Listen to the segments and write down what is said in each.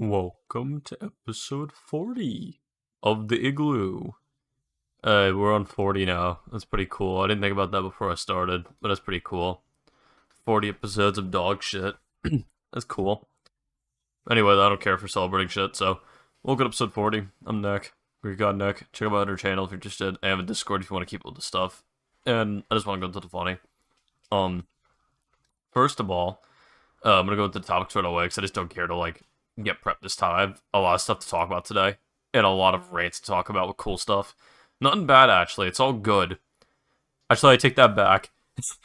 Welcome to episode 40 of the Igloo. We're on 40 now. That's pretty cool. I didn't think about that before I started, but that's pretty cool. 40 episodes of dog shit. That's cool. Anyway, I don't care for celebrating shit, so welcome to episode 40. I'm Nick. Greek God Nick. Check out my other channel if you're interested. I have a Discord if you want to keep up with the stuff. And I just want to go into the funny. First of all, I'm gonna go into the topics right away because I just don't care to get prepped this time. I have a lot of stuff to talk about today, and a lot of rants to talk about with cool stuff. Nothing bad, actually. It's all good. Actually, I take that back.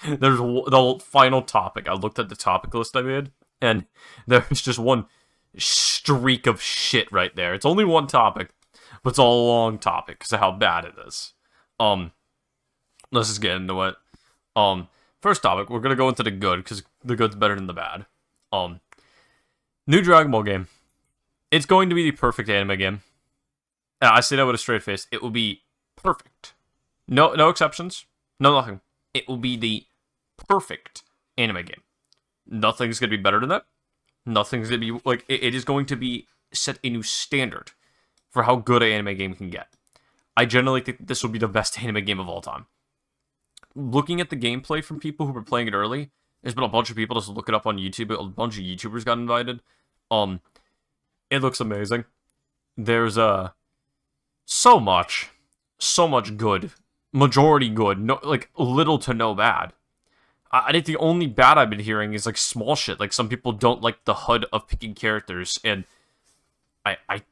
There's the final topic. I looked at the topic list I made, and there's just one streak of shit right there. It's only one topic, but it's a long topic because of how bad it is. Let's just get into it. First topic, we're gonna go into the good, because the good's better than the bad. New Dragon Ball game. It's going to be the perfect anime game. I say that with a straight face. It will be perfect. No exceptions. No nothing. It will be the perfect anime game. Nothing's gonna be better than that. Nothing's gonna be it is going to be set a new standard for how good an anime game can get. I generally think this will be the best anime game of all time. Looking at the gameplay from people who were playing it early, there's been a bunch of people just look it up on YouTube. A bunch of YouTubers got invited. It looks amazing. There's so much good, majority good, no little to no bad. I think the only bad I've been hearing is small shit. Some people don't like the HUD of picking characters, and I've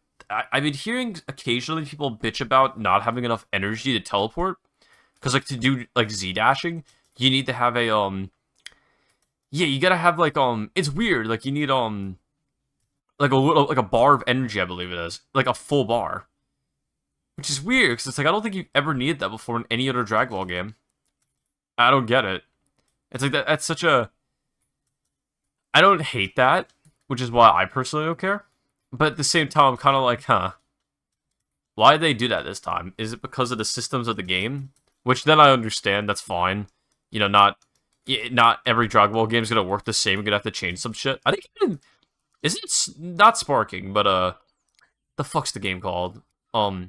been hearing occasionally people bitch about not having enough energy to teleport. Because, to do, Z dashing, you need to have a, yeah, you gotta have, it's weird, you need, a bar of energy, I believe it is. A full bar. Which is weird, because it's I don't think you've ever needed that before in any other Dragon Ball game. I don't get it. It's that's such a, I don't hate that, which is why I personally don't care. But at the same time, I'm kind of huh. Why did they do that this time? Is it because of the systems of the game? Which then I understand, that's fine. Not every Dragon Ball game is gonna work the same. You're gonna have to change some shit. I think even, is it not Sparking, but the fuck's the game called? I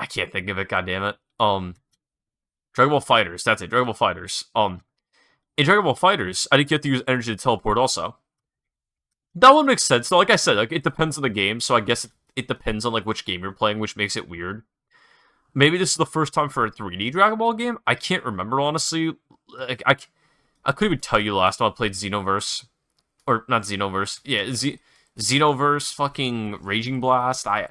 can't think of it. God damn it. Dragon Ball Fighters. That's it. Dragon Ball Fighters. In Dragon Ball Fighters, I think you have to use energy to teleport also. That one makes sense. So, like I said, it depends on the game. So I guess it depends on which game you're playing, which makes it weird. Maybe this is the first time for a 3D Dragon Ball game. I can't remember, honestly. I couldn't even tell you last time I played Xenoverse. Or, not Xenoverse. Yeah, Xenoverse, fucking Raging Blast. I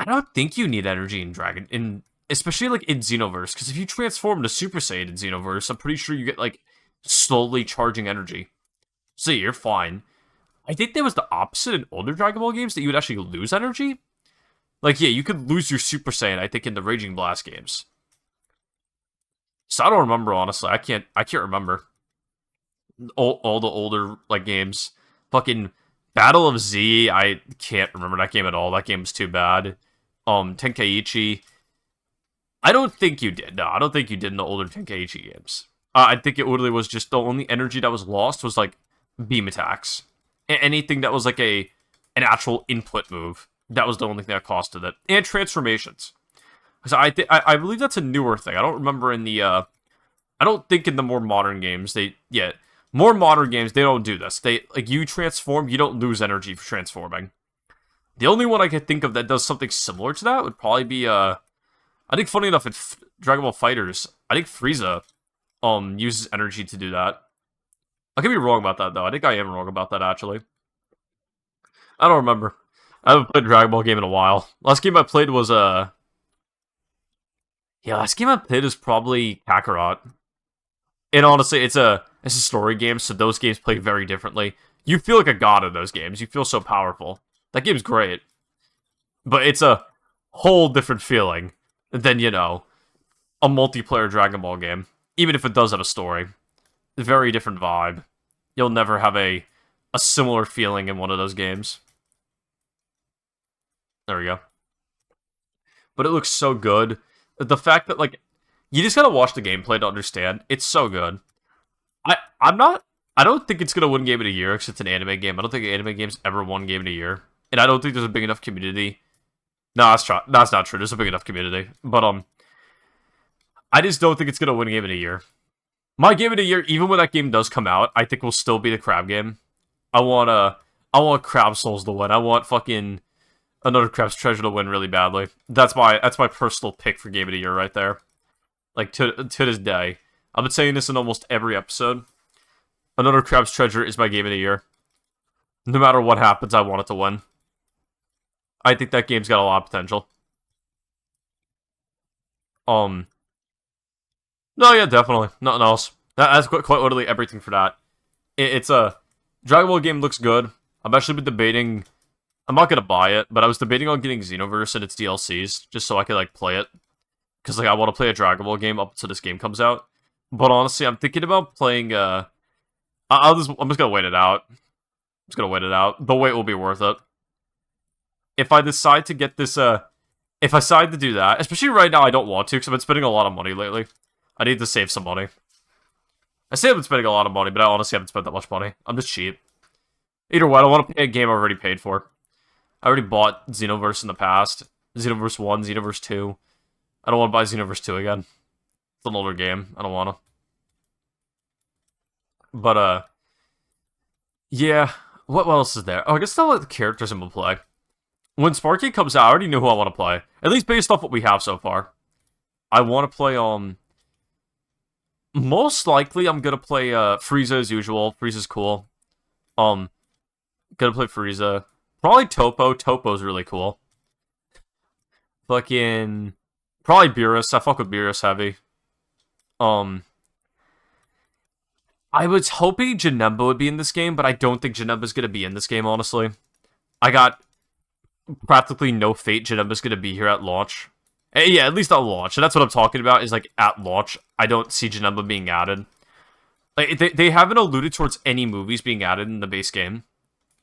don't think you need energy in especially, in Xenoverse. Because if you transform to Super Saiyan in Xenoverse, I'm pretty sure you get, slowly charging energy. So, yeah, you're fine. I think that was the opposite in older Dragon Ball games, that you would actually lose energy. Yeah, you could lose your Super Saiyan, I think, in the Raging Blast games. So I don't remember, honestly. I can't remember. All the older, games. Fucking Battle of Z, I can't remember that game at all. That game was too bad. Tenkaichi. I don't think you did. No, I don't think you did in the older Tenkaichi games. I think it literally was just the only energy that was lost was, beam attacks. Anything that was, an actual input move. That was the only thing that costed it. And transformations. So I believe that's a newer thing. I don't remember in the, I don't think in the more modern games, more modern games, they don't do this. You transform, you don't lose energy for transforming. The only one I could think of that does something similar to that would probably be, I think funny enough, in Dragon Ball FighterZ, I think Frieza, uses energy to do that. I could be wrong about that, though. I think I am wrong about that, actually. I don't remember. I haven't played a Dragon Ball game in a while. Last game I played was, yeah, last game I played was probably Kakarot. And honestly, it's a story game, so those games play very differently. You feel like a god in those games. You feel so powerful. That game's great. But it's a whole different feeling than, a multiplayer Dragon Ball game. Even if it does have a story. Very different vibe. You'll never have a similar feeling in one of those games. There we go. But it looks so good. The fact that, you just gotta watch the gameplay to understand. It's so good. I'm not I don't think it's gonna win Game of the Year because it's an anime game. I don't think anime games ever won Game of the Year, and I don't think there's a big enough community. No, that's true. That's not true. There's a big enough community, but I just don't think it's gonna win Game of the Year. My Game of the Year, even when that game does come out, I think will still be the Crab game. I want I want Crab Souls to win. I want fucking another Crab's Treasure to win really badly. That's my personal pick for Game of the Year right there. Like to this day, I've been saying this in almost every episode. Another Crab's Treasure is my Game of the Year. No matter what happens, I want it to win. I think that game's got a lot of potential. Um, no, yeah, definitely. Nothing else. That's quite literally everything for that. It's a Dragon Ball game looks good. I've actually been debating. I'm not gonna buy it, but I was debating on getting Xenoverse and its DLCs just so I could like play it, because like I want to play a Dragon Ball game up until this game comes out. But honestly, I'm thinking about playing. I'm just gonna wait it out. I'm just gonna wait it out. The wait will be worth it. If I decide to get this, if I decide to do that, especially right now, I don't want to because I've been spending a lot of money lately. I need to save some money. I say I've been spending a lot of money, but I honestly haven't spent that much money. I'm just cheap. Either way, I don't want to pay a game I've already paid for. I already bought Xenoverse in the past. Xenoverse 1, Xenoverse 2. I don't want to buy Xenoverse 2 again. It's an older game. I don't want to. But, yeah. What else is there? Oh, I guess I'll let the characters I'm gonna play. When Sparky comes out, I already know who I want to play. At least based off what we have so far. I want to play, most likely, I'm gonna play, Frieza as usual. Frieza's cool. Gonna play Frieza. Probably Topo. Topo's really cool. Fucking... Probably Beerus. I fuck with Beerus heavy. I was hoping Janemba would be in this game, but I don't think Janemba's gonna be in this game, honestly. I got practically no fate Janemba's gonna be here at launch. Yeah, at least at launch. And that's what I'm talking about, is like at launch, I don't see Janemba being added. Like, they haven't alluded towards any movies being added in the base game.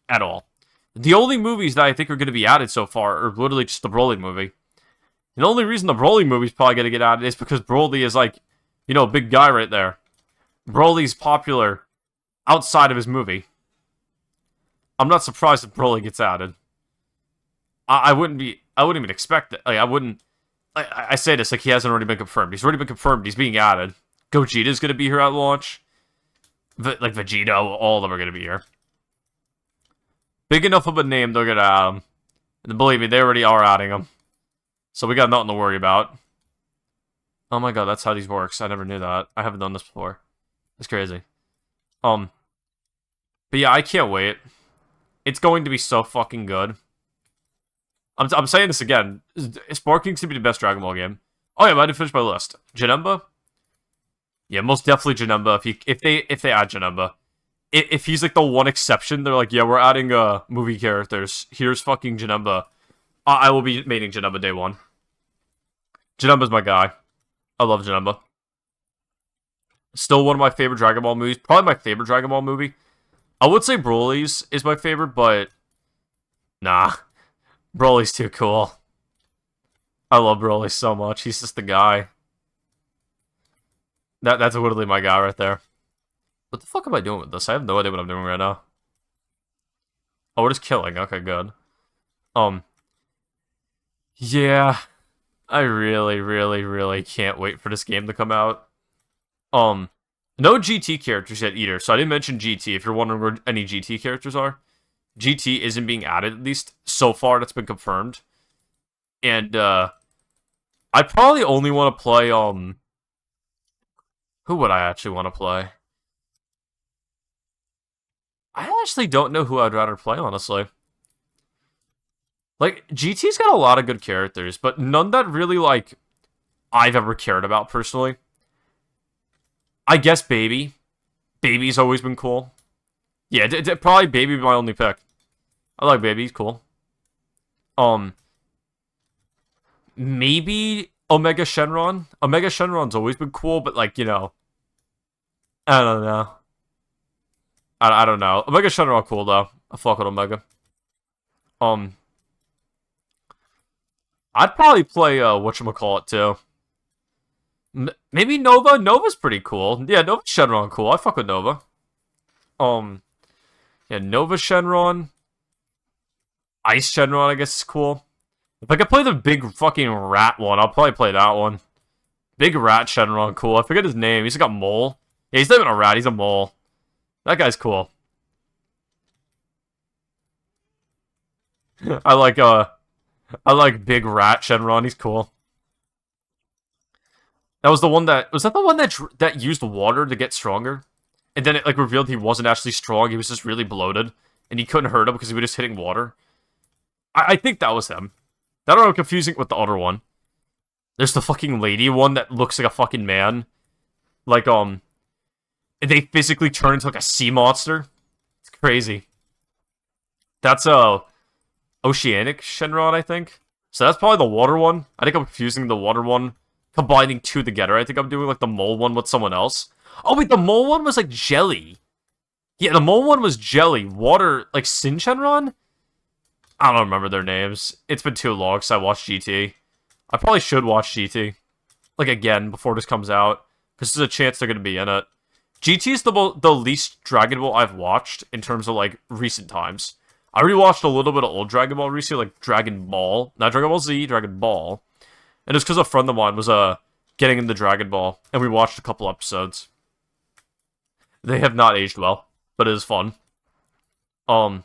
At all. The only movies that I think are going to be added so far are literally just the Broly movie. And the only reason the Broly movie's probably going to get added is because Broly is like, you know, a big guy right there. Broly's popular outside of his movie. I'm not surprised if Broly gets added. I wouldn't even expect it. Like, I wouldn't... I say this like he hasn't already been confirmed. He's already been confirmed. He's being added. Gogeta's going to be here at launch. Like Vegeta, all of them are going to be here. Big enough of a name, they're going to add him. And believe me, they already are adding him. So we got nothing to worry about. Oh my god, that's how these works. I never knew that. I haven't done this before. It's crazy. But yeah, I can't wait. It's going to be so fucking good. I'm saying this again. Sparking's gonna be the best Dragon Ball game. Oh yeah, but I didn't finish my list. Janemba? Yeah, most definitely Janemba. If they add Janemba. If he's like the one exception, they're like, yeah, we're adding movie characters. Here's fucking Janemba. I will be mating Janemba day one. Janemba's my guy. I love Janemba. Still one of my favorite Dragon Ball movies. Probably my favorite Dragon Ball movie. I would say Broly's is my favorite, but... Nah. Broly's too cool. I love Broly so much. He's just the guy. That's literally my guy right there. What the fuck am I doing with this? I have no idea what I'm doing right now. Oh, we're just killing. Okay, good. Yeah. I really, really, really can't wait for this game to come out. No GT characters yet either, so I didn't mention GT. If you're wondering where any GT characters are, GT isn't being added, at least so far that's been confirmed. And, I probably only want to play, who would I actually want to play? I actually don't know who I'd rather play, honestly. Like, GT's got a lot of good characters, but none that really, like, I've ever cared about, personally. I guess Baby. Baby's always been cool. Yeah, probably Baby be my only pick. I like Baby, he's cool. Maybe Omega Shenron? Omega Shenron's always been cool, but, like, you know... I don't know. I don't know. Omega Shenron cool, though. I fuck with Omega. I'd probably play, whatchamacallit, too. Maybe Nova? Nova's pretty cool. Yeah, Nova's Shenron cool. I fuck with Nova. Yeah, Nova Shenron. Ice Shenron, I guess, is cool. If I could play the big fucking rat one, I'll probably play that one. Big rat Shenron, cool. I forget his name. He's like a mole. Yeah, he's not even a rat, he's a mole. That guy's cool. I like, I like big rat Shenron, he's cool. That was the one that, was that the one that used water to get stronger? And then it, like, revealed he wasn't actually strong, he was just really bloated. And he couldn't hurt him because he was just hitting water. I think that was him. That or I'm confusing it with the other one. There's the fucking lady one that looks like a fucking man. Like, they physically turn into like a sea monster. It's crazy. That's Oceanic Shenron, I think. So that's probably the water one. I think I'm confusing the water one, combining two together. I think I'm doing like the mole one with someone else. Oh wait, the mole one was like jelly. Yeah, the mole one was jelly. Water, like Sin Shenron? I don't remember their names. It's been too long since I watched GT. I probably should watch GT. Like, again, before this comes out. Because there's a chance they're going to be in it. GT is the least Dragon Ball I've watched in terms of, like, recent times. I already watched a little bit of old Dragon Ball recently, like Dragon Ball. Not Dragon Ball Z, Dragon Ball. And it's because a friend of mine was, getting into Dragon Ball. And we watched a couple episodes. They have not aged well. But it is fun. Yeah,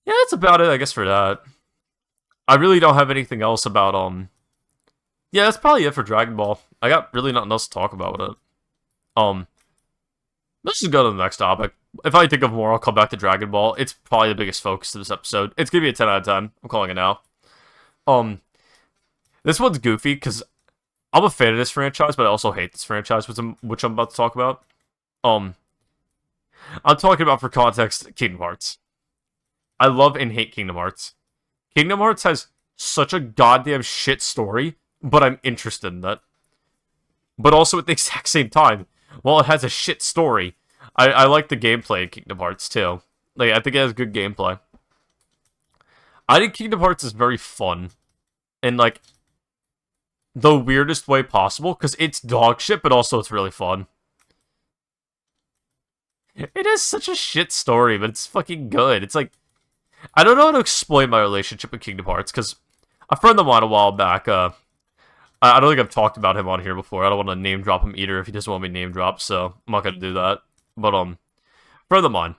that's about it, I guess, for that. I really don't have anything else about, yeah, that's probably it for Dragon Ball. I got really nothing else to talk about with it. Let's just go to the next topic. If I think of more, I'll come back to Dragon Ball. It's probably the biggest focus of this episode. It's gonna be a 10 out of 10. I'm calling it now. This one's goofy, because I'm a fan of this franchise, but I also hate this franchise, which I'm about to talk about. I'm talking about, for context, Kingdom Hearts. I love and hate Kingdom Hearts. Kingdom Hearts has such a goddamn shit story, but I'm interested in that. But also at the exact same time, while it has a shit story, I like the gameplay in Kingdom Hearts too. Like, I think it has good gameplay. I think Kingdom Hearts is very fun. In, like, the weirdest way possible, because it's dog shit, but also it's really fun. It is such a shit story, but it's fucking good. It's like, I don't know how to explain my relationship with Kingdom Hearts, because a friend of mine a while back, I don't think I've talked about him on here before. I don't want to name drop him either if he doesn't want me to name drop, so I'm not going to do that. But, friend of mine,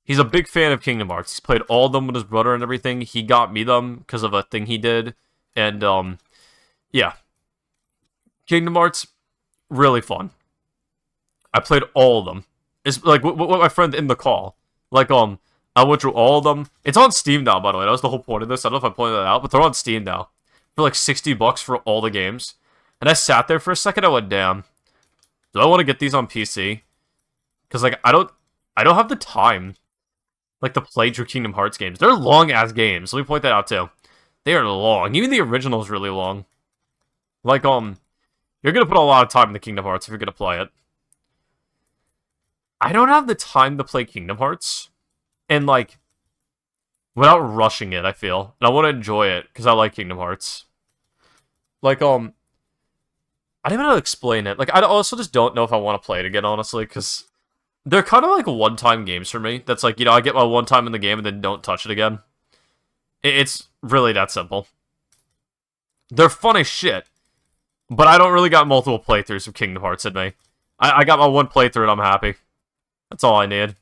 he's a big fan of Kingdom Hearts. He's played all of them with his brother and everything. He got me them because of a thing he did. And, yeah. Kingdom Hearts, really fun. I played all of them. It's like what my friend in the call. Like, I went through all of them. It's on Steam now, by the way. That was the whole point of this. I don't know if I pointed that out, but they're on Steam now. For like $60 for all the games. And I sat there for a second, I went, damn. Do I want to get these on PC? Because, like, I don't have the time, like, to play through Kingdom Hearts games. They're long-ass games. Let me point that out, too. They are long. Even the original is really long. Like, you're gonna put a lot of time into Kingdom Hearts if you're gonna play it. I don't have the time to play Kingdom Hearts. And, like, without rushing it, I feel. And I want to enjoy it, because I like Kingdom Hearts. Like, I don't know how to explain it. Like, I also just don't know if I want to play it again, honestly, because they're kind of like one-time games for me. That's like, you know, I get my one time in the game and then don't touch it again. It's really that simple. They're fun as shit, but I don't really got multiple playthroughs of Kingdom Hearts in me. I got my one playthrough and I'm happy. That's all I need.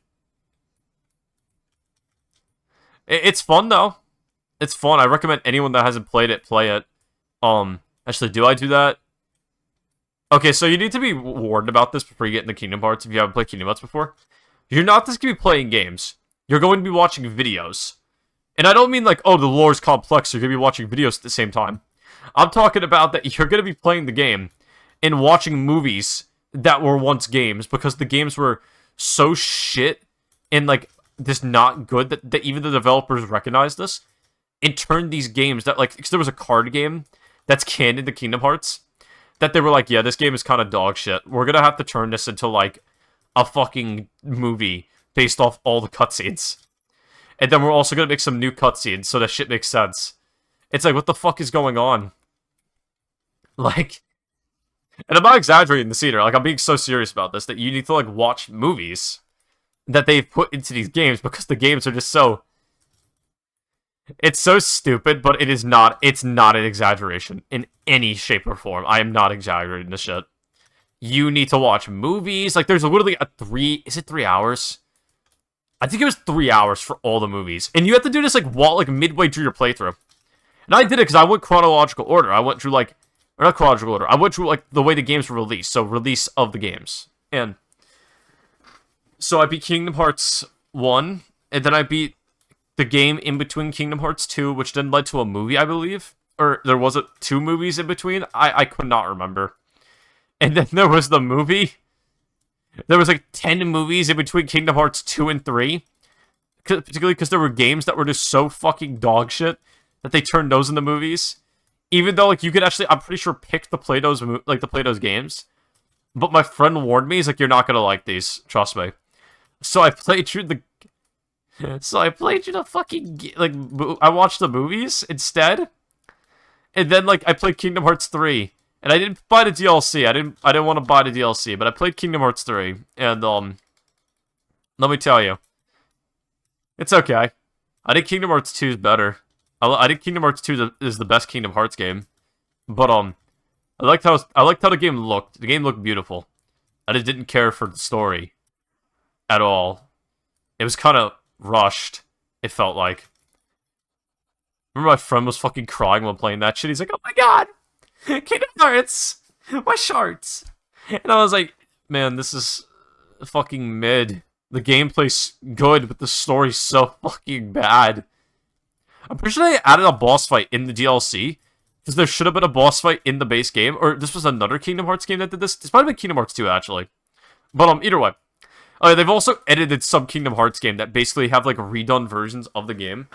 It's fun, though. It's fun. I recommend anyone that hasn't played it, play it. Actually, do I do that? Okay, so you need to be warned about this before you get into Kingdom Hearts if you haven't played Kingdom Hearts before. You're not just going to be playing games. You're going to be watching videos. And I don't mean like, oh, the lore's complex, you're going to be watching videos at the same time. I'm talking about that you're going to be playing the game and watching movies that were once games because the games were so shit and like just not good that even the developers recognized this and turned these games that like, because there was a card game that's canon to Kingdom Hearts that they were like, yeah, this game is kind of dog shit. We're going to have to turn this into like a fucking movie based off all the cutscenes. And then we're also going to make some new cutscenes so that shit makes sense. It's like, what the fuck is going on? Like, and I'm not exaggerating this either. Like, I'm being so serious about this that you need to, like, watch movies. that they've put into these games because the games are just so... It's so stupid, but it's not an exaggeration in any shape or form. I am not exaggerating this shit. You need to watch movies. Like, there's literally is it 3 hours? I think it was 3 hours for all the movies. And you have to do this, like, midway through your playthrough. And I did it because I went chronological order. I went through, like, or not chronological order. I went through, like, the way the games were released. So, release of the games. And so I beat Kingdom Hearts 1, and then I beat the game in between Kingdom Hearts 2, which then led to a movie, I believe. Or there was 2 movies in between. I could not remember. And then there was the movie. There was like 10 movies in between Kingdom Hearts 2 and 3. Particularly because there were games that were just so fucking dog shit that they turned those into movies. Even though, like, you could actually, I'm pretty sure, pick the Play-Doh's games. But my friend warned me, he's like, you're not gonna like these, trust me. So I played through the... So I played through the fucking... Like, I watched the movies instead. And then, like, I played Kingdom Hearts 3. And I didn't buy the DLC. I didn't want to buy the DLC, but I played Kingdom Hearts 3. And, let me tell you. It's okay. I think Kingdom Hearts 2 is better. I think Kingdom Hearts 2 is the best Kingdom Hearts game. But, I liked how the game looked. The game looked beautiful. I just didn't care for the story at all. It was kind of rushed, it felt like. Remember my friend was fucking crying while playing that shit? He's like, oh my god! Kingdom Hearts! My shards! And I was like, man, this is fucking mid. The gameplay's good, but the story's so fucking bad. I'm pretty sure they added a boss fight in the DLC, because there should have been a boss fight in the base game, or this was another Kingdom Hearts game that did this. This might have been Kingdom Hearts 2, actually. But, either way. They've also edited some Kingdom Hearts game that basically have, like, redone versions of the game.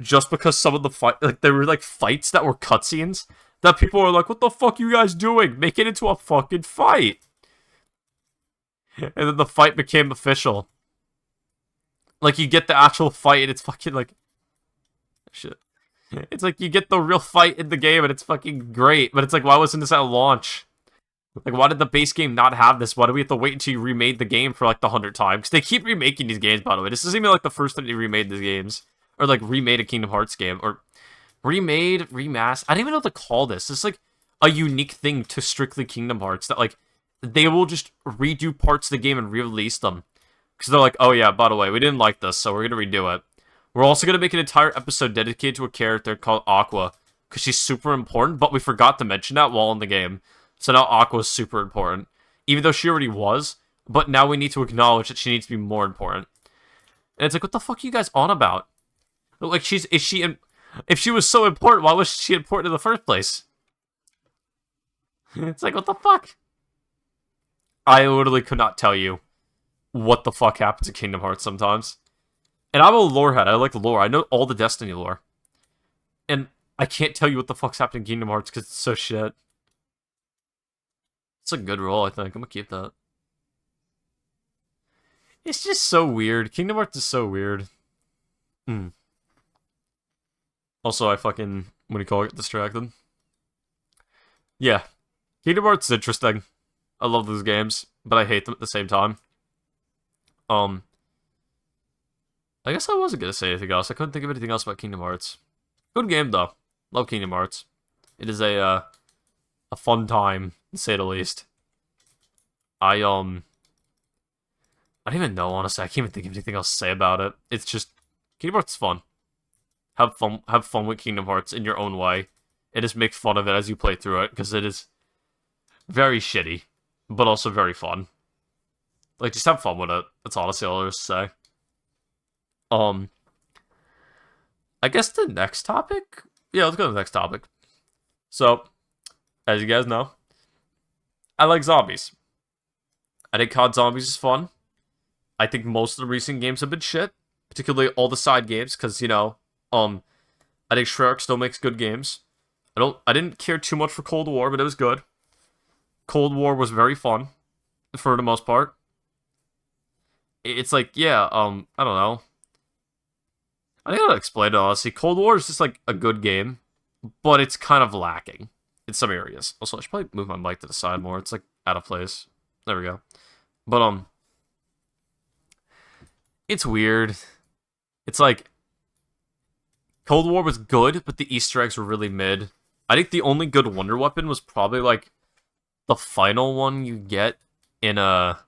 Just because some of the there were, like, fights that were cutscenes that people were like, what the fuck are you guys doing? Make it into a fucking fight. And then the fight became official. Like, you get the actual fight, and it's fucking, like... Shit. It's like, you get the real fight in the game, and it's fucking great. But it's like, why wasn't this at launch? Like, why did the base game not have this? Why do we have to wait until you remade the game for, like, the 100th time? Because they keep remaking these games, by the way. This isn't even, like, the first time they remade these games. Or, like, remade a Kingdom Hearts game. Or remade, remastered. I don't even know what to call this. It's, like, a unique thing to strictly Kingdom Hearts. That, like, they will just redo parts of the game and re-release them. Because they're like, oh yeah, by the way, we didn't like this, so we're going to redo it. We're also going to make an entire episode dedicated to a character called Aqua. Because she's super important, but we forgot to mention that while in the game. So now Aqua's super important. Even though she already was, but now we need to acknowledge that she needs to be more important. And it's like, what the fuck are you guys on about? Like, if she was so important, why was she important in the first place? It's like, what the fuck? I literally could not tell you what the fuck happens in Kingdom Hearts sometimes. And I'm a lore head. I like the lore. I know all the Destiny lore. And I can't tell you what the fuck's happening in Kingdom Hearts because it's so shit. It's a good roll, I think. I'm gonna keep that. It's just so weird. Kingdom Hearts is so weird. Also, I fucking, what do you call it, distracted. Yeah. Kingdom Hearts is interesting. I love those games, but I hate them at the same time. I guess I wasn't gonna say anything else. I couldn't think of anything else about Kingdom Hearts. Good game, though. Love Kingdom Hearts. It is a fun time, to say the least. I don't even know, honestly. I can't even think of anything else to say about it. It's just, Kingdom Hearts is fun. Have fun with Kingdom Hearts in your own way. And just make fun of it as you play through it, because it is very shitty, but also very fun. Like, just have fun with it. That's honestly all there is to say. I guess the next topic? Yeah, let's go to the next topic. So, as you guys know, I like zombies. I think COD Zombies is fun. I think most of the recent games have been shit. Particularly all the side games, because, you know, I think Treyarch still makes good games. I didn't care too much for Cold War, but it was good. Cold War was very fun, for the most part. It's like, yeah, I don't know. I think I'll explain it, honestly. Cold War is just, like, a good game, but it's kind of lacking in some areas. Also, I should probably move my mic to the side more. It's, like, out of place. There we go. But, It's weird. It's like Cold War was good, but the Easter eggs were really mid. I think the only good Wonder Weapon was probably like the final one you get in the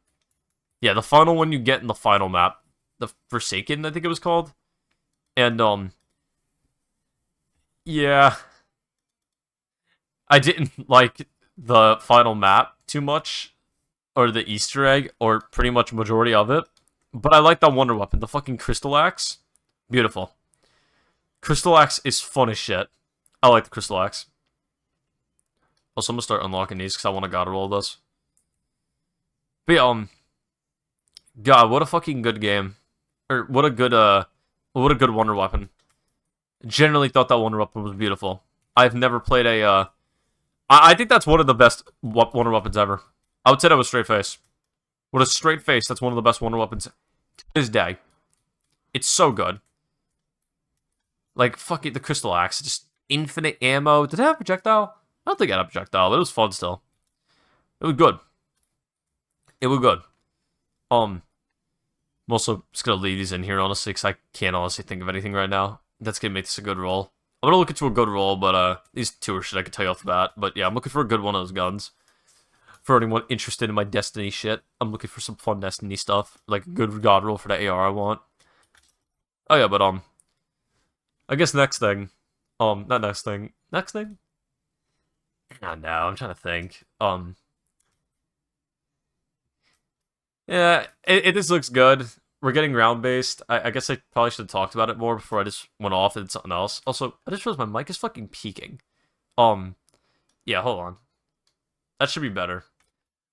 final one you get in the final map, the Forsaken, I think it was called. And yeah, I didn't like the final map too much, or the Easter egg, or pretty much majority of it. But I like that Wonder Weapon, the fucking Crystal Axe. Beautiful. Crystal Axe is fun as shit. I like the Crystal Axe. Also, I'm gonna start unlocking these because I want to god roll this. But yeah, God, what a fucking good game. Or what a good Wonder Weapon. Generally thought that Wonder Weapon was beautiful. I've never played I think that's one of the best Wonder Weapons ever. I would say that was Straight Face. With a straight face, that's one of the best Wonder Weapons to this day. It's so good. Like, fuck it, the Crystal Axe. Just infinite ammo. Did it have projectile? I don't think it had a projectile, but it was fun still. It was good. It was good. I'm also just gonna leave these in here, honestly, because I can't honestly think of anything right now. That's gonna make this a good roll. I'm gonna look into a good roll, but these two are shit I can tell you off the bat. But yeah, I'm looking for a good one of those guns. For anyone interested in my Destiny shit, I'm looking for some fun Destiny stuff. Like a good god roll for the AR I want. Oh yeah, but I guess next thing. Not next thing. Next thing? I don't know, I'm trying to think. Yeah, it just looks good. We're getting round-based. I guess I probably should have talked about it more before I just went off and did something else. Also, I just realized my mic is fucking peaking. Yeah, hold on. That should be better.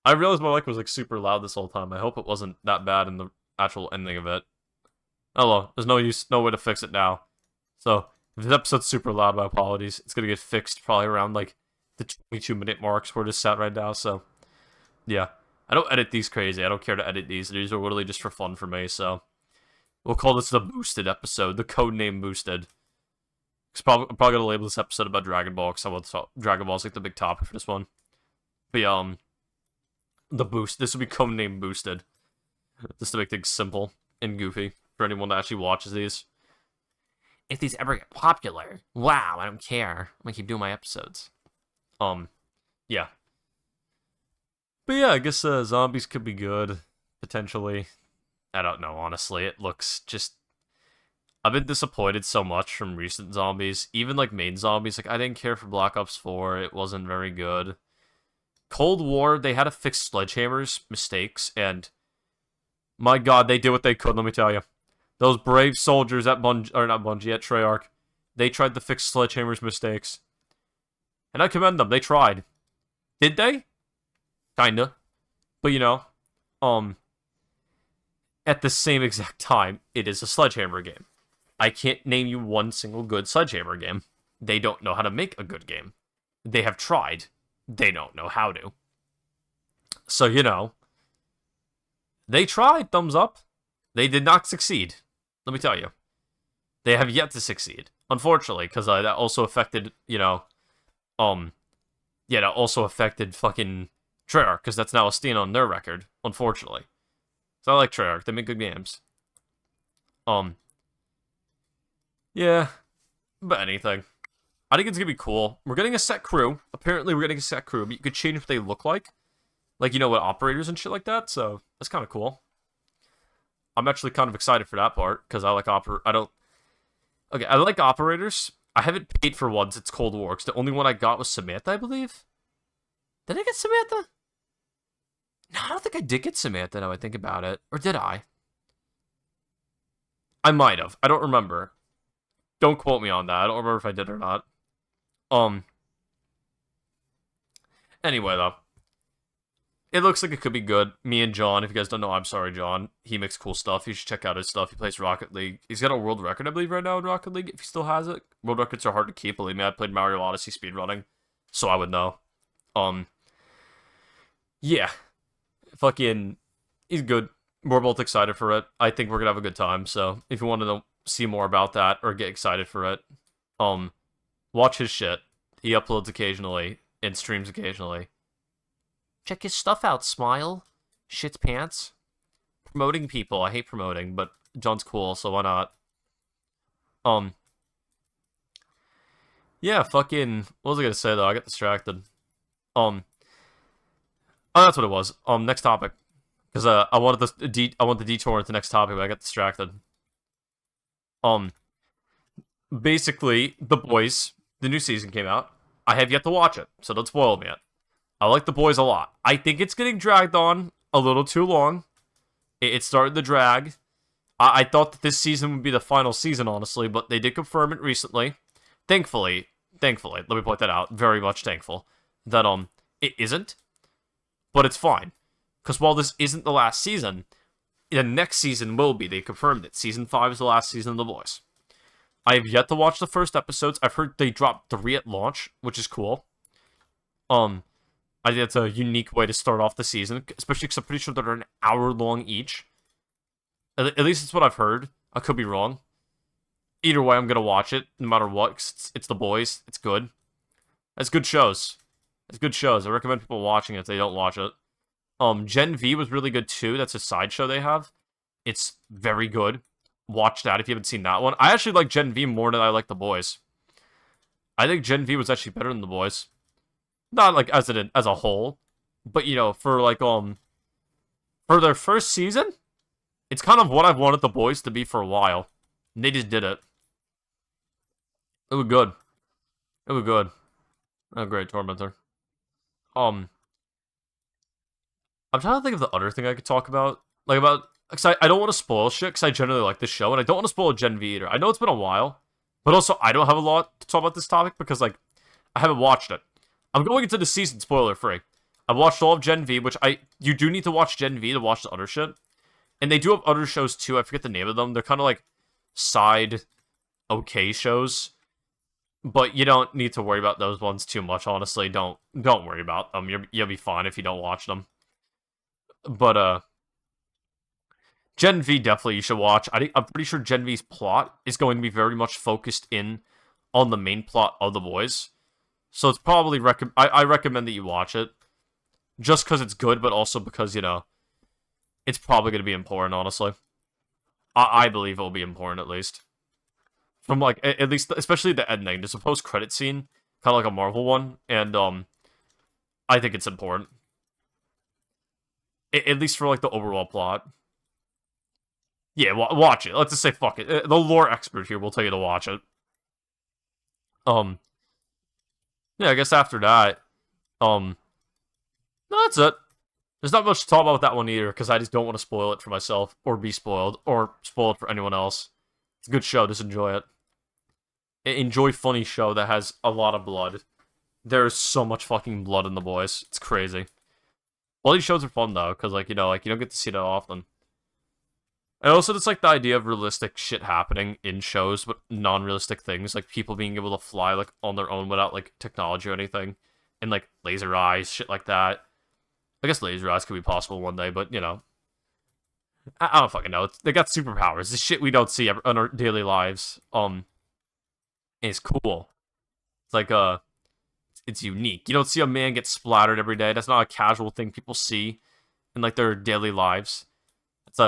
I realized my mic was like super loud this whole time. I hope it wasn't that bad in the actual ending of it. Oh well, there's no way to fix it now. So, if this episode's super loud, my apologies. It's gonna get fixed probably around like the 22-minute marks where it's at right now, so yeah. I don't edit these crazy. I don't care to edit these. These are literally just for fun for me, so we'll call this the Boosted episode, the codename Boosted. I'm probably gonna label this episode about Dragon Ball, because Dragon Ball's like the big topic for this one. But yeah, the Boost. This will be codename Boosted, just to make things simple and goofy for anyone that actually watches these. If these ever get popular, wow, I don't care. I'm gonna keep doing my episodes. Yeah. But yeah, I guess zombies could be good, potentially. I don't know, honestly. It looks just... I've been disappointed so much from recent zombies. Even, like, main zombies. Like, I didn't care for Black Ops 4. It wasn't very good. Cold War, they had to fix Sledgehammer's mistakes, and... My god, they did what they could, let me tell you. Those brave soldiers at Treyarch, they tried to fix Sledgehammer's mistakes. And I commend them, they tried. Did they? Kinda. But, you know, at the same exact time, it is a Sledgehammer game. I can't name you one single good Sledgehammer game. They don't know how to make a good game. They have tried. They don't know how to. So, you know, they tried, thumbs up. They did not succeed. Let me tell you. They have yet to succeed. Unfortunately, because that also affected, you know, yeah, that also affected fucking Treyarch, because that's now a stain on their record, unfortunately. So I like Treyarch, they make good games. Yeah, but anything. I think it's gonna be cool. We're getting a set crew. Apparently we're getting a set crew, but you could change what they look like. Like, you know, what operators and shit like that, so that's kind of cool. I'm actually kind of excited for that part, because I like I like operators. I haven't paid for one since Cold War, because the only one I got was Samantha, I believe. Did I get Samantha? No, I don't think I did get Samantha, now I think about it. Or did I? I might have. I don't remember. Don't quote me on that. I don't remember if I did or not. Anyway, though. It looks like it could be good. Me and John, if you guys don't know, I'm sorry, John. He makes cool stuff. You should check out his stuff. He plays Rocket League. He's got a world record, I believe, right now in Rocket League, if he still has it. World records are hard to keep, believe me. I played Mario Odyssey speedrunning, so I would know. Yeah. Fucking, he's good. We're both excited for it. I think we're gonna have a good time, so if you want to see more about that or get excited for it, watch his shit. He uploads occasionally and streams occasionally. Check his stuff out, Smile. Shit's pants. Promoting people. I hate promoting, but John's cool, so why not? Um, yeah, fucking. What was I gonna say though? I got distracted. Um, oh, that's what it was. Next topic, because I want the detour into the next topic, but I got distracted. Um, basically, The Boys, the new season came out. I have yet to watch it, so don't spoil me yet. I like The Boys a lot. I think it's getting dragged on a little too long. It started to drag. I thought that this season would be the final season, honestly, but they did confirm it recently. Thankfully, let me point that out. Very much thankful that it isn't, but it's fine. Because while this isn't the last season, the next season will be. They confirmed it. Season 5 is the last season of The Boys. I have yet to watch the first episodes. I've heard they dropped 3 at launch, which is cool. I think that's a unique way to start off the season, especially because I'm pretty sure they're an hour long each. At least it's what I've heard. I could be wrong. Either way, I'm gonna watch it, no matter what, 'cause it's The Boys. It's good. It's good shows. It's good shows. I recommend people watching it if they don't watch it. Gen V was really good too. That's a side show they have. It's very good. Watch that if you haven't seen that one. I actually like Gen V more than I like The Boys. I think Gen V was actually better than The Boys. Not like as a whole, but for like for their first season, it's kind of what I've wanted The Boys to be for a while. And they just did it. It was good. It was good. A great Tormentor. Um, I'm trying to think of the other thing I could talk about. Like about, because I don't want to spoil shit, because I generally like this show, and I don't want to spoil Gen V either. I know it's been a while, but also I don't have a lot to talk about this topic, because, like, I haven't watched it. I'm going into the season spoiler-free. I've watched all of Gen V, which you do need to watch Gen V to watch the other shit. And they do have other shows, too. I forget the name of them. They're kind of like side okay shows. But you don't need to worry about those ones too much, honestly. Don't worry about them. You'll be fine if you don't watch them. But Gen V definitely you should watch. I'm pretty sure Gen V's plot is going to be very much focused in on the main plot of The Boys. So it's probably I recommend that you watch it. Just because it's good, but also because, it's probably going to be important, honestly. I believe it'll be important, at least. From, like, at least, especially the ending. There's a post-credit scene, kind of like a Marvel one, and, I think it's important. At least for, like, the overall plot. Yeah, watch it. Let's just say fuck it. The lore expert here will tell you to watch it. Yeah, I guess after that, no, that's it. There's not much to talk about with that one either, because I just don't want to spoil it for myself, or be spoiled, or spoil it for anyone else. It's a good show, just enjoy it. Enjoy funny show that has a lot of blood. There's so much fucking blood in The Boys. It's crazy. All these shows are fun, though, because, like, you don't get to see that often. And also, it's like the idea of realistic shit happening in shows, but non-realistic things, like people being able to fly, like, on their own without, like, technology or anything. And, like, laser eyes, shit like that. I guess laser eyes could be possible one day, but, I don't fucking know. They got superpowers. This shit we don't see in our daily lives. It's cool. It's like, it's unique. You don't see a man get splattered every day. That's not a casual thing people see in, like, their daily lives. That's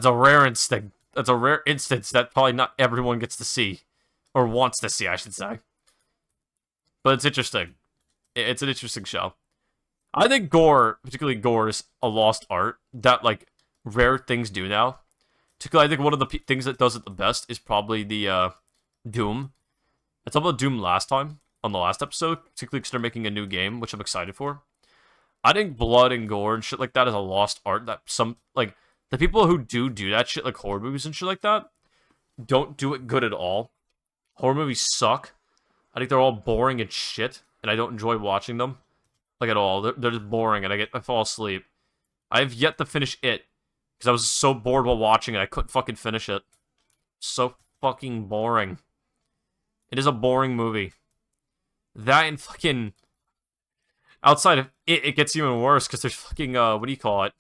a rare instinct. That's a rare instance that probably not everyone gets to see. Or wants to see, I should say. But it's interesting. It's an interesting show. I think gore, particularly gore, is a lost art that, like, rare things do now. Particularly, I think one of the things that does it the best is probably the, Doom. I talked about Doom last time, on the last episode, particularly because they're making a new game, which I'm excited for. I think blood and gore and shit like that is a lost art that the people who do that shit, like horror movies and shit like that, don't do it good at all. Horror movies suck. I think they're all boring and shit, and I don't enjoy watching them. Like, at all. They're just boring, and I fall asleep. I have yet to finish it, because I was so bored while watching it, I couldn't fucking finish it. So fucking boring. It is a boring movie. That and fucking... Outside of it gets even worse, because there's fucking, what do you call it?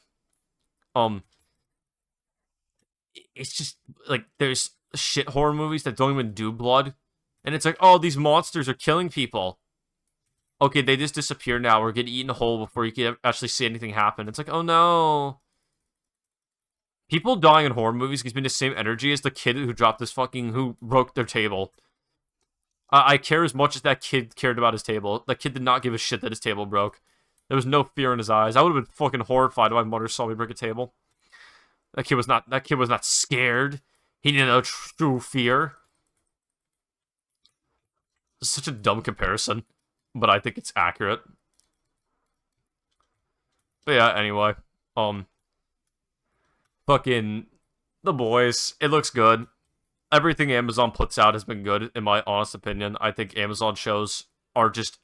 It's just, like, there's shit horror movies that don't even do blood. And it's like, oh, these monsters are killing people. Okay, they just disappear now or get eaten whole before you can actually see anything happen. It's like, oh no. People dying in horror movies gives me the same energy as the kid who dropped who broke their table. I care as much as that kid cared about his table. That kid did not give a shit that his table broke. There was no fear in his eyes. I would have been fucking horrified if my mother saw me break a table. That kid was not scared. He didn't know true fear. It's such a dumb comparison, but I think it's accurate. But yeah, anyway. Fucking The Boys. It looks good. Everything Amazon puts out has been good, in my honest opinion. I think Amazon shows are just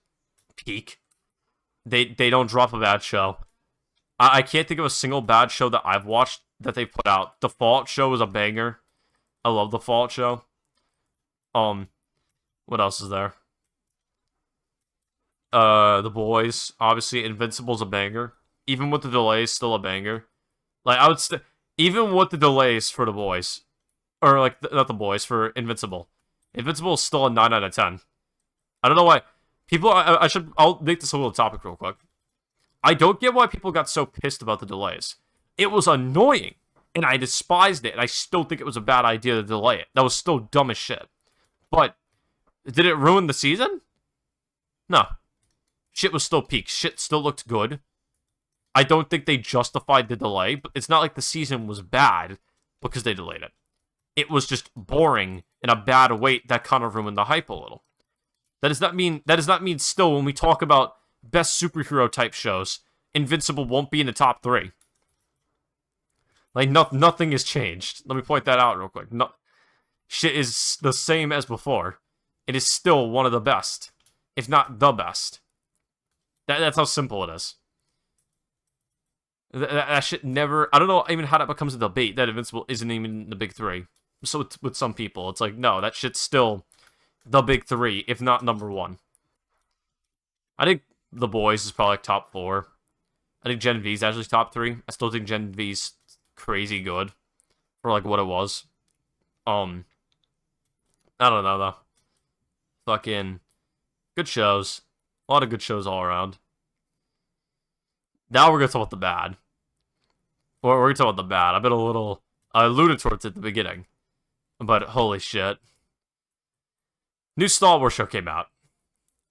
peak. They don't drop a bad show. I can't think of a single bad show that I've watched that they put out. The Fallout show was a banger. I love the Fallout show. What else is there? The Boys. Obviously, Invincible's a banger. Even with the delays, still a banger. Like, I would even with the delays for The Boys. Or, like, not The Boys, for Invincible. Invincible is still a 9 out of 10. I don't know why. People, I'll make this a little topic real quick. I don't get why people got so pissed about the delays. It was annoying, and I despised it, and I still think it was a bad idea to delay it. That was still dumb as shit. But, did it ruin the season? No. Shit was still peak. Shit still looked good. I don't think they justified the delay, but it's not like the season was bad because they delayed it. It was just boring in a bad way that kind of ruined the hype a little. That does not mean still when we talk about best superhero type shows, Invincible won't be in the top 3. Like, nothing has changed. Let me point that out real quick. Shit is the same as before. It is still one of the best, if not the best. That's how simple it is. That shit never... I don't know even how that becomes a debate, that Invincible isn't even in the big 3. So with some people, it's like, no, that shit's still the big 3, if not number 1. I think The Boys is probably like top 4. I think Gen V's actually top 3. I still think Gen V's crazy good for like what it was. I don't know though. Fucking good shows. A lot of good shows all around. Now we're gonna talk about the bad. We're gonna talk about the bad. I alluded towards it at the beginning. But holy shit. New Star Wars show came out.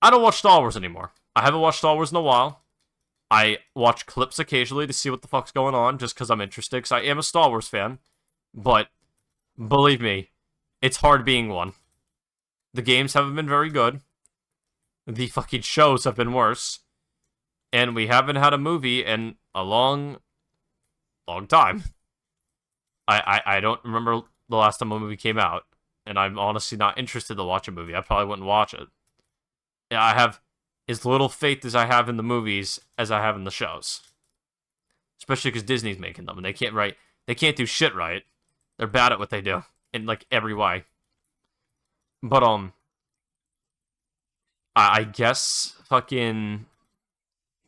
I don't watch Star Wars anymore. I haven't watched Star Wars in a while. I watch clips occasionally to see what the fuck's going on, just because I'm interested, because I am a Star Wars fan. But, believe me, it's hard being one. The games haven't been very good. The fucking shows have been worse. And we haven't had a movie in a long time. I don't remember the last time a movie came out. And I'm honestly not interested to watch a movie. I probably wouldn't watch it. I have as little faith as I have in the movies as I have in the shows. Especially because Disney's making them, and they can't do shit right. They're bad at what they do, in like every way. But I guess fucking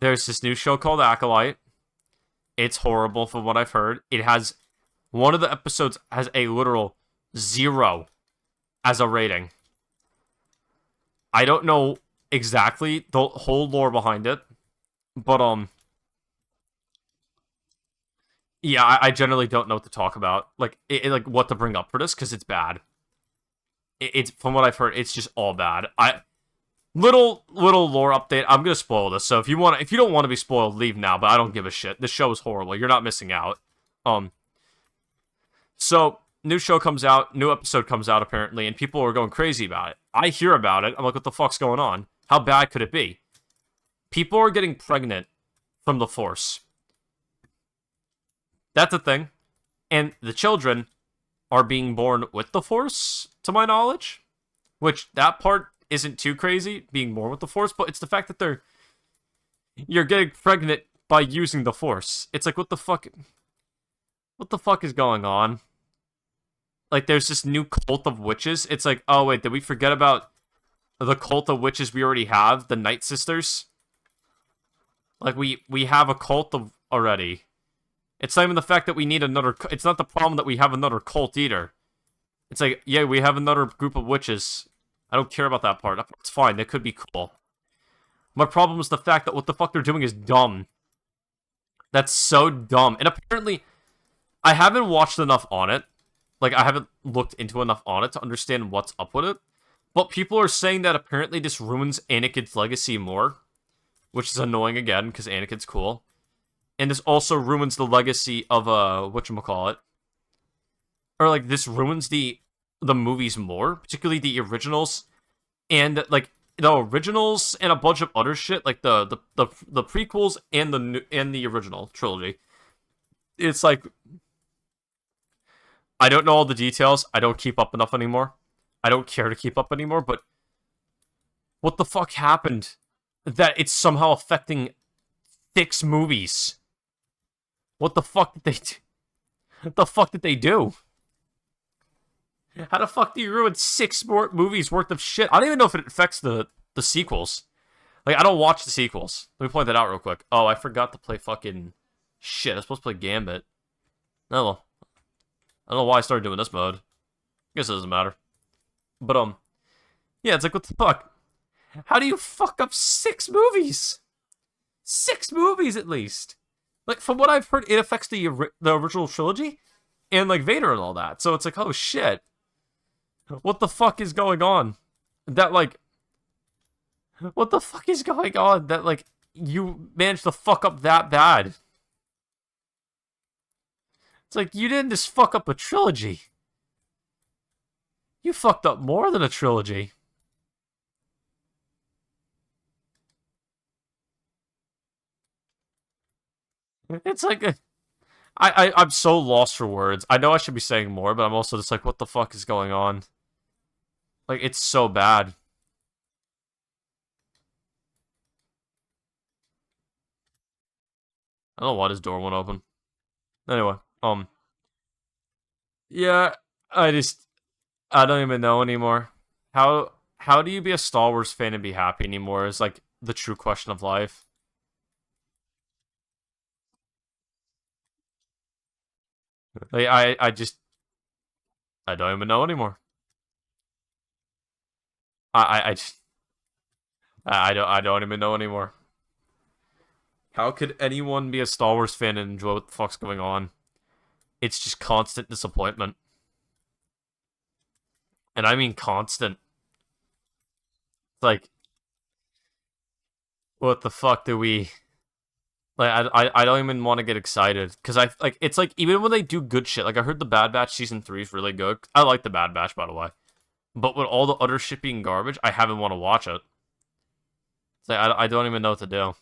there's this new show called Acolyte. It's horrible from what I've heard. It has one of the episodes has a literal 0 as a rating. I don't know exactly the whole lore behind it, but yeah, I generally don't know what to talk about, like like what to bring up for this because it's bad. It's from what I've heard, it's just all bad. Little lore update. I'm gonna spoil this, so if you don't want to be spoiled, leave now. But I don't give a shit. This show is horrible. You're not missing out. So new show comes out, new episode comes out apparently, and people are going crazy about it. I hear about it. I'm like, what the fuck's going on? How bad could it be? People are getting pregnant from the Force. That's a thing. And the children are being born with the Force, to my knowledge. Which, that part isn't too crazy, being born with the Force, but it's the fact that you're getting pregnant by using the Force. It's like, what the fuck is going on? Like, there's this new cult of witches. It's like, oh wait, did we forget about the cult of witches we already have? The Night Sisters? Like, we have a cult of already. It's not even the fact that we need another... It's not the problem that we have another cult either. It's like, yeah, we have another group of witches. I don't care about that part. That part's fine. That could be cool. My problem is the fact that what the fuck they're doing is dumb. That's so dumb. And apparently... I haven't watched enough on it. Like, I haven't looked into enough on it to understand what's up with it. But people are saying that apparently this ruins Anakin's legacy more, which is annoying again, because Anakin's cool. And this also ruins the legacy of, whatchamacallit. Or, like, this ruins the movies more, particularly the originals. And, like, the originals and a bunch of other shit, like the prequels and the original trilogy. It's like, I don't know all the details. I don't keep up enough anymore. I don't care to keep up anymore, but what the fuck happened that it's somehow affecting 6 movies? What the fuck did they do? What the fuck did they do? How the fuck do you ruin 6 more movies worth of shit? I don't even know if it affects the sequels. Like, I don't watch the sequels. Let me point that out real quick. Oh, I forgot to play fucking shit. I was supposed to play Gambit. Oh, well. I don't know why I started doing this mode. I guess it doesn't matter. But, yeah, it's like, what the fuck? How do you fuck up 6 movies? 6 movies, at least. Like, from what I've heard, it affects the original trilogy and, like, Vader and all that. So it's like, oh, shit. What the fuck is going on? That, like... What the fuck is going on that, like, you managed to fuck up that bad? It's like, you didn't just fuck up a trilogy. You fucked up more than a trilogy. It's like, I'm so lost for words. I know I should be saying more, but I'm also just like, what the fuck is going on? Like, it's so bad. I don't know why this door went open. Anyway, yeah, I don't even know anymore. How do you be a Star Wars fan and be happy anymore is like the true question of life. Like, I don't even know anymore. I just, I don't even know anymore. How could anyone be a Star Wars fan and enjoy what the fuck's going on? It's just constant disappointment. And I mean constant. It's like, what the fuck do we... Like, I don't even want to get excited. Because like, it's like, even when they do good shit, like, I heard the Bad Batch Season 3 is really good. I like the Bad Batch, by the way. But with all the other shit being garbage, I haven't want to watch it. It's like, I don't even know what to do.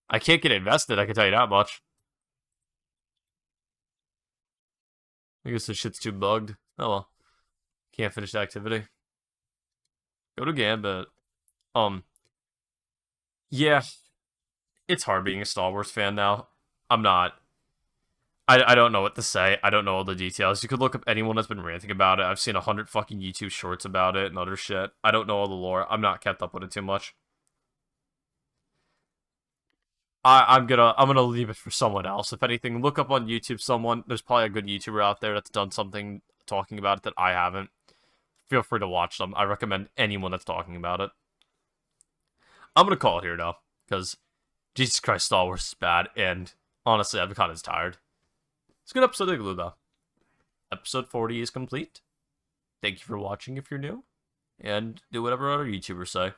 I can't get invested, I can tell you that much. I guess this shit's too bugged. Oh well. Can't finish the activity. Go to Gambit. Um, yeah, it's hard being a Star Wars fan now. I'm not. I don't know what to say. I don't know all the details. You could look up anyone that's been ranting about it. I've seen 100 fucking YouTube shorts about it and other shit. I don't know all the lore. I'm not kept up with it too much. I'm gonna leave it for someone else. If anything, look up on YouTube someone. There's probably a good YouTuber out there that's done something talking about it that I haven't. Feel free to watch them. I recommend anyone that's talking about it. I'm gonna call it here though, because Jesus Christ, Star Wars is bad, and honestly, I'm kind of tired. It's a good episode of Igloo though. Episode 40 is complete. Thank you for watching if you're new, and do whatever other YouTubers say.